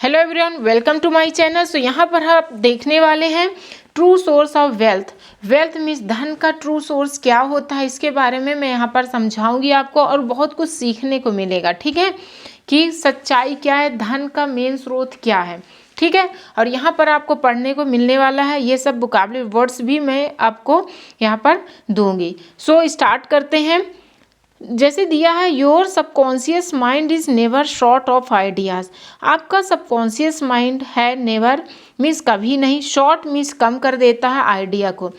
Hello everyone, welcome to my channel. So यहाँ पर आप देखने वाले हैं true source of wealth. Wealth means धन का ट्रू सोर्स क्या होता है, इसके बारे में मैं यहाँ पर समझाऊंगी आपको और बहुत कुछ सीखने को मिलेगा। ठीक है, कि सच्चाई क्या है, धन का मेन स्रोत क्या है। ठीक है, और यहाँ पर आपको पढ़ने को मिलने वाला है, ये सब वोकैबुलरी वर्ड्स भी मैं आपको यहाँ पर दूंगी। सो स्टार्ट करते हैं। जैसे दिया है, your subconscious mind is never short of ideas. आपका सबकॉन्शियस माइंड है नेवर मीन्स कभी नहीं, शॉर्ट मीन्स कम कर देता है आइडिया को।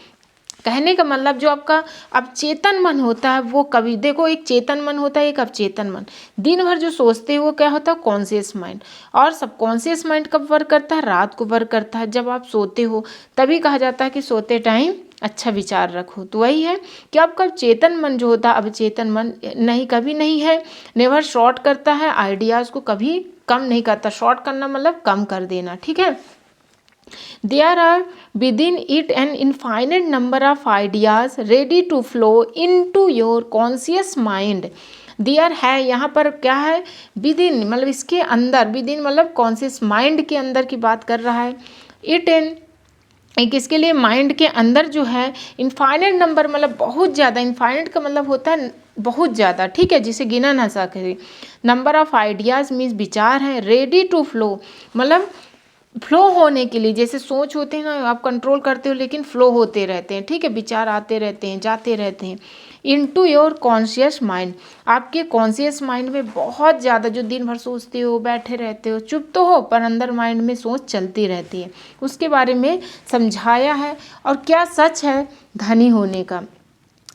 कहने का मतलब जो आपका अवचेतन मन होता है वो कभी, देखो एक चेतन मन होता है एक अवचेतन मन। दिन भर जो सोचते हैं वो क्या होता है, कॉन्शियस माइंड। और सबकॉन्शियस माइंड कब वर्क करता है, रात को वर्क करता है, जब आप सोते हो। तभी कहा जाता है कि सोते टाइम अच्छा विचार रखो। तो वही है कि आपका चेतन मन जो होता है, अवचेतन मन नहीं, कभी नहीं है, नेवर शॉर्ट करता है आइडियाज़ को, कभी कम नहीं करता। शॉर्ट करना मतलब कम कर देना। ठीक है, there are within it an infinite number of ideas ready to flow into your conscious mind। There है यहाँ पर क्या है, विदिन मतलब इसके अंदर, विदिन मतलब कॉन्शियस माइंड के अंदर की बात कर रहा है। इट इन एक इसके लिए माइंड के अंदर जो है इनफाइनाइट नंबर मतलब बहुत ज़्यादा, इनफाइनाइट का मतलब होता है बहुत ज़्यादा। ठीक है, जिसे गिना ना सके। नंबर ऑफ आइडियाज़ मीन्स विचार हैं, रेडी टू फ्लो मतलब फ्लो होने के लिए। जैसे सोच होते हैं ना, आप कंट्रोल करते हो लेकिन फ्लो होते रहते हैं। ठीक है, विचार आते रहते हैं जाते रहते हैं। इनटू योर कॉन्शियस माइंड, आपके कॉन्शियस माइंड में बहुत ज़्यादा, जो दिन भर सोचते हो, बैठे रहते हो, चुप तो हो पर अंदर माइंड में सोच चलती रहती है, उसके बारे में समझाया है। और क्या सच है धनी होने का।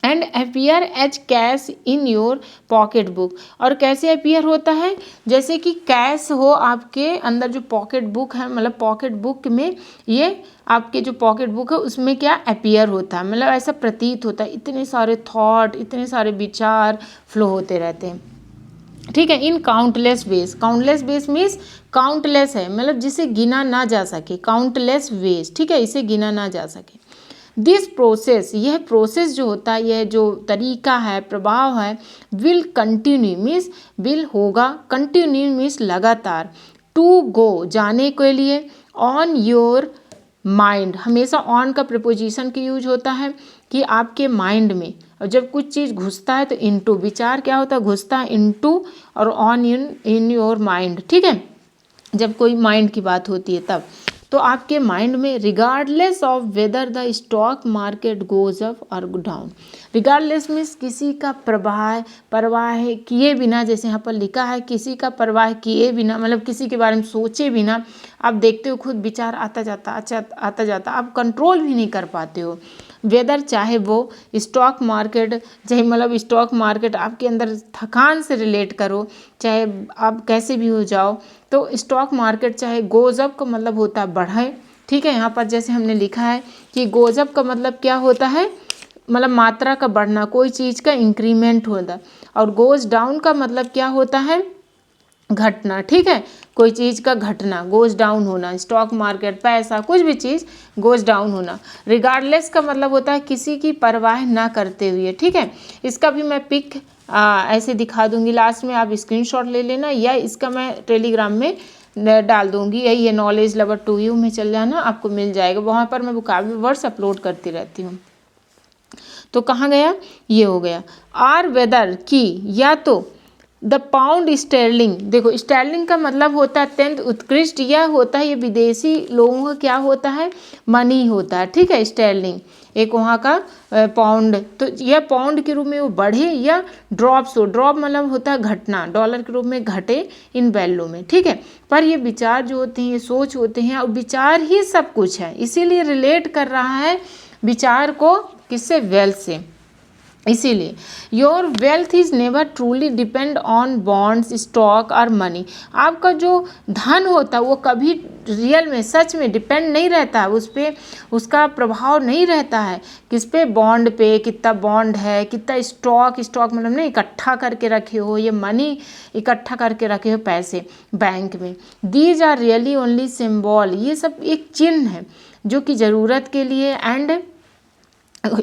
And appear as cash in your pocket book, और कैसे अपीयर होता है, जैसे कि कैश हो आपके अंदर जो पॉकेट बुक है, मतलब पॉकेट बुक में ये आपके जो पॉकेट बुक है उसमें क्या अपीयर होता है, मतलब ऐसा प्रतीत होता है। इतने सारे थॉट, इतने सारे विचार फ्लो होते रहते हैं। ठीक है, in countless ways. Countless ways means countless है मतलब जिसे गिना ना जा सके, काउंटलेस वेज। ठीक है, इसे गिना ना जा सके। दिस प्रोसेस, यह प्रोसेस जो होता है, यह जो तरीका है, प्रभाव है, विल कंटिन्यू मीन्स विल होगा, कंटिन्यू मीन्स लगातार, टू गो जाने के लिए, ऑन योर माइंड, हमेशा ऑन का प्रपोजिशन की यूज होता है कि आपके माइंड में। और जब कुछ चीज़ घुसता है तो इनटू, विचार क्या होता है, घुसता है इनटू, और ऑन इन योर माइंड। ठीक है, जब कोई माइंड की बात होती है तब तो आपके माइंड में, regardless of whether the stock market goes up और डाउन। रिगार्डलेस मीन्स किसी का परवाह किए बिना, जैसे यहाँ पर लिखा है, किसी का परवाह किए बिना मतलब किसी के बारे में सोचे बिना आप देखते हो खुद विचार आता जाता, अच्छा आता जाता, आप कंट्रोल भी नहीं कर पाते हो। वेदर चाहे वो स्टॉक मार्केट, चाहे मतलब स्टॉक मार्केट आपके अंदर थकान से रिलेट करो, चाहे आप कैसे भी हो जाओ, तो स्टॉक मार्केट चाहे गोज अप का मतलब होता है बढ़े। ठीक है, यहाँ पर जैसे हमने लिखा है कि गोज अप का मतलब क्या होता है, मतलब मात्रा का बढ़ना, कोई चीज़ का इंक्रीमेंट होता। और गोज डाउन का मतलब क्या होता है, घटना। ठीक है, कोई चीज़ का घटना, गोज डाउन होना, स्टॉक मार्केट, पैसा, कुछ भी चीज़ गोज डाउन होना। रिगार्डलेस का मतलब होता है किसी की परवाह ना करते हुए। ठीक है, इसका भी मैं पिक ऐसे दिखा दूंगी, लास्ट में आप स्क्रीनशॉट ले लेना, या इसका मैं टेलीग्राम में डाल दूंगी। यही है, नॉलेज लवर 2U में चल जाना, आपको मिल जाएगा। वहाँ पर मैं वोकैबुलरी वर्ड्स अपलोड करती रहती हूँ। तो कहाँ गया, ये हो गया। आर वेदर की, या तो द पाउंड स्टर्लिंग। देखो स्टर्लिंग का मतलब होता है अत्यंत उत्कृष्ट, यह होता है, ये विदेशी लोगों का क्या होता है, मनी होता है। ठीक है, स्टर्लिंग एक वहाँ का पाउंड, तो यह पाउंड के रूप में वो बढ़े, या ड्रॉप्स हो, ड्रॉप मतलब होता है घटना, डॉलर के रूप में घटे इन वैल्यू में। ठीक है, पर ये विचार जो होते हैं, ये सोच होते हैं, और विचार ही सब कुछ है, इसीलिए रिलेट कर रहा है विचार को किससे, वेल्थ से। इसीलिए your wealth is never truly depend on bonds, stock और मनी। आपका जो धन होता है वो कभी रियल में, सच में डिपेंड नहीं रहता है, उस पर उसका प्रभाव नहीं रहता है। किस पे, बॉन्ड पे, कितना बॉन्ड है, कितना स्टॉक, स्टॉक मतलब नहीं इकट्ठा करके रखे हो, ये मनी इकट्ठा करके रखे हो पैसे बैंक में। These are really only symbol, ये सब एक चिन्ह है जो कि ज़रूरत के लिए एंड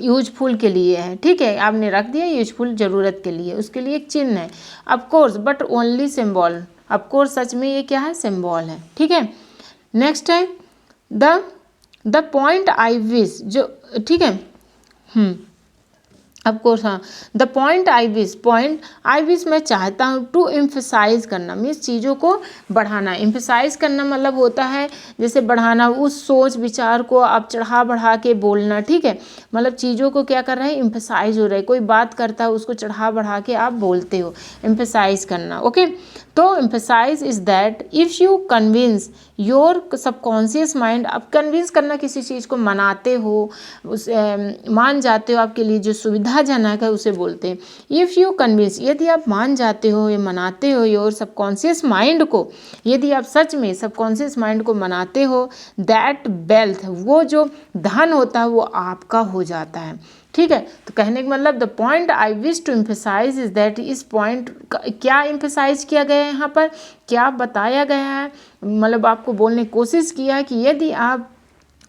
यूजफुल के लिए है। ठीक है, आपने रख दिया यूजफुल, ज़रूरत के लिए, उसके लिए एक चिन्ह है। Of course but only symbol, of course सच में ये क्या है, सिंबल है, ठीक है। नेक्स्ट है द पॉइंट आई विश, जो ठीक है, ऑफ कोर्स हाँ, द पॉइंट आई विश मैं चाहता हूँ, टू एम्फसाइज करना मीन्स चीज़ों को बढ़ाना। एम्फसाइज करना मतलब होता है जैसे बढ़ाना, उस सोच विचार को आप चढ़ा बढ़ा के बोलना, ठीक है। मतलब चीज़ों को क्या कर रहे हैं, एम्फसाइज हो रहा है, कोई बात करता है उसको चढ़ा बढ़ा के आप बोलते हो, एम्फसाइज करना, ओके। तो emphasise is that if you convince your subconscious mind, अब कन्विंस करना किसी चीज़ को मनाते हो, उस मान जाते हो, आपके लिए जो सुविधाजनक है उसे बोलते हैं। इफ़ यू कन्विंस, यदि आप मान जाते हो या मनाते हो योर सबकॉन्शियस माइंड को, यदि आप सच में सबकॉन्शियस माइंड को मनाते हो, दैट वेल्थ, वो जो धन होता है वो आपका हो जाता है, ठीक है। तो कहने का मतलब the point I wish to emphasise is that, इस पॉइंट क्या एम्फसाइज किया गया है यहाँ पर, क्या बताया गया है, मतलब आपको बोलने की कोशिश किया है कि यदि आप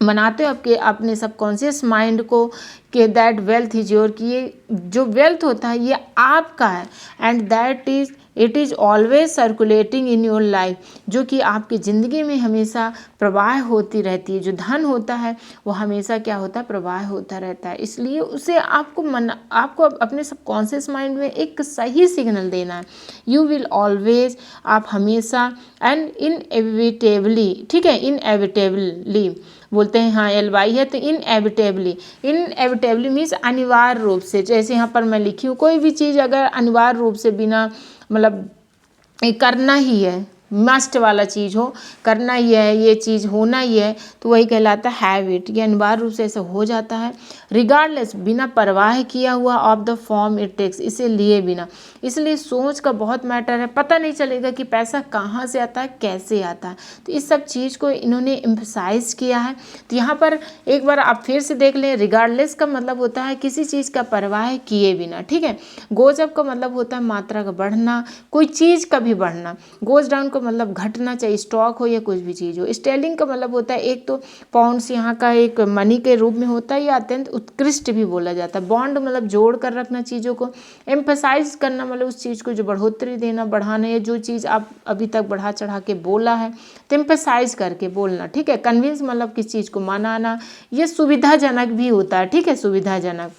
मनाते हो आपके अपने सबकॉन्शियस माइंड को कि दैट वेल्थ इज योर, कि ये जो वेल्थ होता है ये आपका है, and that is it is always circulating in your life, जो कि आपकी ज़िंदगी में हमेशा प्रवाह होती रहती है। जो धन होता है वो हमेशा क्या होता है, प्रवाह होता रहता है। इसलिए उसे आपको अपने सबकॉन्शियस माइंड में एक सही सिग्नल देना है। यू विल ऑलवेज, आप हमेशा, एंड इनएविटेबली, ठीक है, इनएविटेबली बोलते हैं, हाँ LY है तो इनएविटेबली मीन्स अनिवार्य रूप से, जैसे यहाँ पर मैं लिखी हूँ, कोई भी चीज़ अगर अनिवार्य रूप से बिना मतलब करना ही है, मस्ट वाला चीज़ हो, करना ही है, ये चीज़ होना ही है, तो वही कहलाता है हैबिट, ये अनिवार्य रूप से ऐसा हो जाता है। रिगार्डलेस, बिना परवाह किया हुआ, of the form it takes, इसे लिए बिना। इसलिए सोच का बहुत मैटर है, पता नहीं चलेगा कि पैसा कहाँ से आता है, कैसे आता है, तो इस सब चीज़ को इन्होंने एम्फसाइज किया है। तो यहाँ पर एक बार आप फिर से देख लें, रिगार्डलेस का मतलब होता है किसी चीज़ का परवाह किए बिना, ठीक है। गोज अप का मतलब होता है मात्रा का बढ़ना, कोई चीज़ का भी बढ़ना। गोज डाउन का मतलब घटना, चाहे स्टॉक हो या कुछ भी चीज़ हो। स्टेलिंग का मतलब होता है एक तो पाउंड्स यहाँ का एक मनी के रूप में होता है, या अत्यंत उत्कृष्ट भी बोला जाता है। बॉन्ड मतलब जोड़ कर रखना चीज़ों को। एम्फसाइज करना मतलब उस चीज़ को जो बढ़ोतरी देना, बढ़ाना, या जो चीज़ आप अभी तक बढ़ा चढ़ा के बोला है तो एम्फसाइज करके बोलना, ठीक है। कन्विंस मतलब किस चीज़ को मनाना, ये सुविधाजनक भी होता है, ठीक है, सुविधाजनक।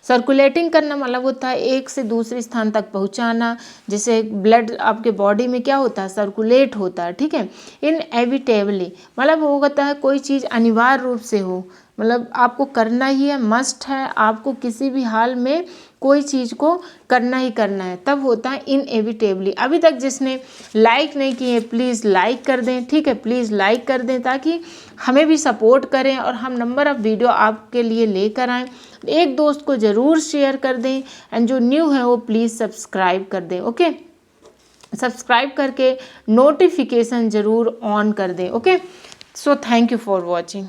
सर्कुलेटिंग करना मतलब होता है एक से दूसरे स्थान तक पहुंचाना, जैसे ब्लड आपके बॉडी में क्या होता है, सर्कुलेट होता है, ठीक है। इनएविटेबली मतलब वो होता है कोई चीज़ अनिवार्य रूप से हो, मतलब आपको करना ही है, मस्ट है, आपको किसी भी हाल में कोई चीज़ को करना ही करना है, तब होता है इनएविटेबली। अभी तक जिसने लाइक नहीं किए प्लीज़ लाइक कर दें, ठीक है, प्लीज़ लाइक कर दें ताकि हमें भी सपोर्ट करें और हम नंबर ऑफ़ वीडियो आपके लिए लेकर आएँ। एक दोस्त को ज़रूर शेयर कर दें, एंड जो न्यू है वो प्लीज़ सब्सक्राइब कर दें, ओके। सब्सक्राइब करके नोटिफिकेशन ज़रूर ऑन कर दें, okay. So thank you for watching.